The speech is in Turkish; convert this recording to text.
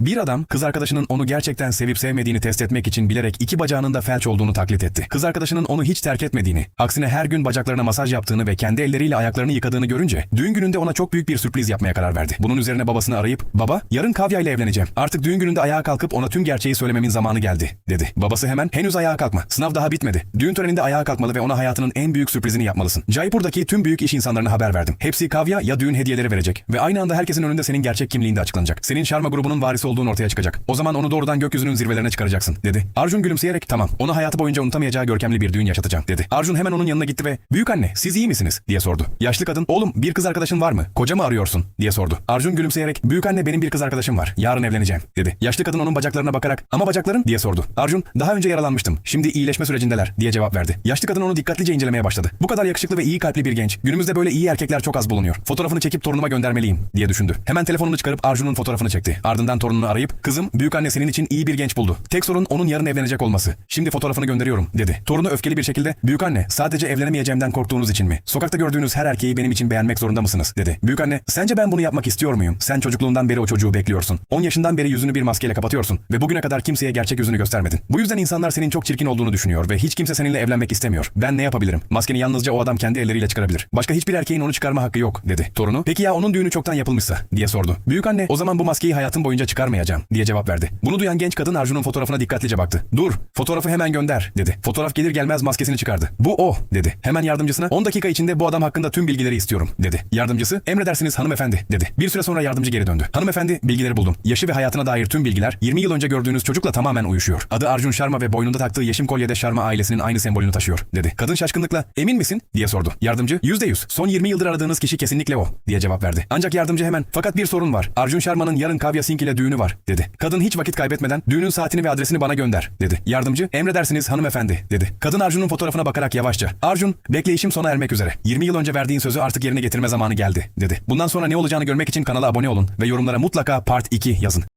Bir adam kız arkadaşının onu gerçekten sevip sevmediğini test etmek için bilerek iki bacağının da felç olduğunu taklit etti. Kız arkadaşının onu hiç terk etmediğini, aksine her gün bacaklarına masaj yaptığını ve kendi elleriyle ayaklarını yıkadığını görünce düğün gününde ona çok büyük bir sürpriz yapmaya karar verdi. Bunun üzerine babasını arayıp "Baba, yarın Kavya ile evleneceğim. Artık düğün gününde ayağa kalkıp ona tüm gerçeği söylememin zamanı geldi," dedi. Babası hemen "Henüz ayağa kalkma. Sınav daha bitmedi. Düğün töreninde ayağa kalkmalı ve ona hayatının en büyük sürprizini yapmalısın. Jaipur'daki tüm büyük iş insanlarına haber verdim. Hepsi Kavya ya düğün hediyeleri verecek ve aynı anda herkesin önünde senin gerçek kimliğin de açıklanacak. Senin Sharma grubunun varisi olduğun ortaya çıkacak. O zaman onu doğrudan gökyüzünün zirvelerine çıkaracaksın," dedi. Arjun gülümseyerek "Tamam, ona hayatı boyunca unutamayacağı görkemli bir düğün yaşatacağım," dedi. Arjun hemen onun yanına gitti ve "Büyük anne, siz iyi misiniz?" diye sordu. Yaşlı kadın "Oğlum, bir kız arkadaşın var mı? Koca mı arıyorsun?" diye sordu. Arjun gülümseyerek "Büyük anne, benim bir kız arkadaşım var. Yarın evleneceğim," dedi. Yaşlı kadın onun bacaklarına bakarak "Ama bacakların?" diye sordu. Arjun "Daha önce yaralanmıştım. Şimdi iyileşme sürecindeler," diye cevap verdi. Yaşlı kadın onu dikkatlice incelemeye başladı. Bu kadar yakışıklı ve iyi kalpli bir genç. Günümüzde böyle iyi erkekler çok az bulunuyor. Fotoğrafını çekip torunuma göndermeliyim diye düşündü. Hemen telefonunu çıkarıp Arjun'un fotoğrafını çekti. Ardından torununu arayıp "Kızım, büyük anne senin için iyi bir genç buldu. Tek sorun onun yarın evlenecek olması. Şimdi fotoğrafını gönderiyorum," dedi. Torunu öfkeli bir şekilde "Büyük anne, sadece evlenemeyeceğimden korktuğunuz için mi? Sokakta gördüğünüz her erkeği benim için beğenmek zorunda mısınız?" dedi. "Büyük anne, sence ben bunu yapmak istiyor muyum? Sen çocukluğundan beri o çocuğu bekliyorsun. 10 yaşından beri yüzünü bir maskeyle kapatıyorsun ve bugüne kadar kimseye gerçek yüzünü göstermedin. Bu yüzden insanlar senin çok çirkin olduğunu düşünüyor ve hiç kimse seninle evlenmek istemiyor. Ben ne yapabilirim? Maskeni yalnızca o adam kendi elleriyle çıkarabilir. Başka hiçbir erkeğin onu çıkarma hakkı yok," dedi. Torunu "Peki ya onun düğünü çoktan yapılmışsa?" diye sordu. "Büyük anne, o zaman bu maskeyi hayatım boyunca çıkarmayacağım," diye cevap verdi. Bunu duyan genç kadın Arjun'un fotoğrafına dikkatlice baktı. "Dur, fotoğrafı hemen gönder," dedi. Fotoğraf gelir gelmez maskesini çıkardı. "Bu o," dedi. Hemen yardımcısına "10 dakika içinde bu adam hakkında tüm bilgileri istiyorum," dedi. Yardımcısı "Emredersiniz hanımefendi," dedi. Bir süre sonra yardımcı geri döndü. "Hanımefendi, bilgileri buldum. Yaşı ve hayatına dair tüm bilgiler 20 yıl önce gördüğünüz çocukla tamamen uyuşuyor. Adı Arjun Sharma ve boynunda taktığı yeşim kolyede Sharma ailesinin aynı sembolünü taşıyor," dedi. Kadın şaşkınlıkla "Emin misin?" diye sordu. Yardımcı "%100. Son 20 yıldır aradığınız kişi kesinlikle o," diye cevap verdi. Ancak yardımcı hemen "Fakat bir sorun var. Arjun Sharma'nın yarın Kavya Singh ile düğünü var," dedi. Kadın hiç vakit kaybetmeden "Düğünün saatini ve adresini bana gönder," dedi. Yardımcı "Emredersiniz hanımefendi," dedi. Kadın Arjun'un fotoğrafına bakarak yavaşça "Arjun, bekleyişim sona ermek üzere. 20 yıl önce verdiğin sözü artık yerine getirme zamanı geldi," dedi. "Bundan sonra ne olacağını görmek için kanala abone olun ve yorumlara mutlaka Part 2 yazın."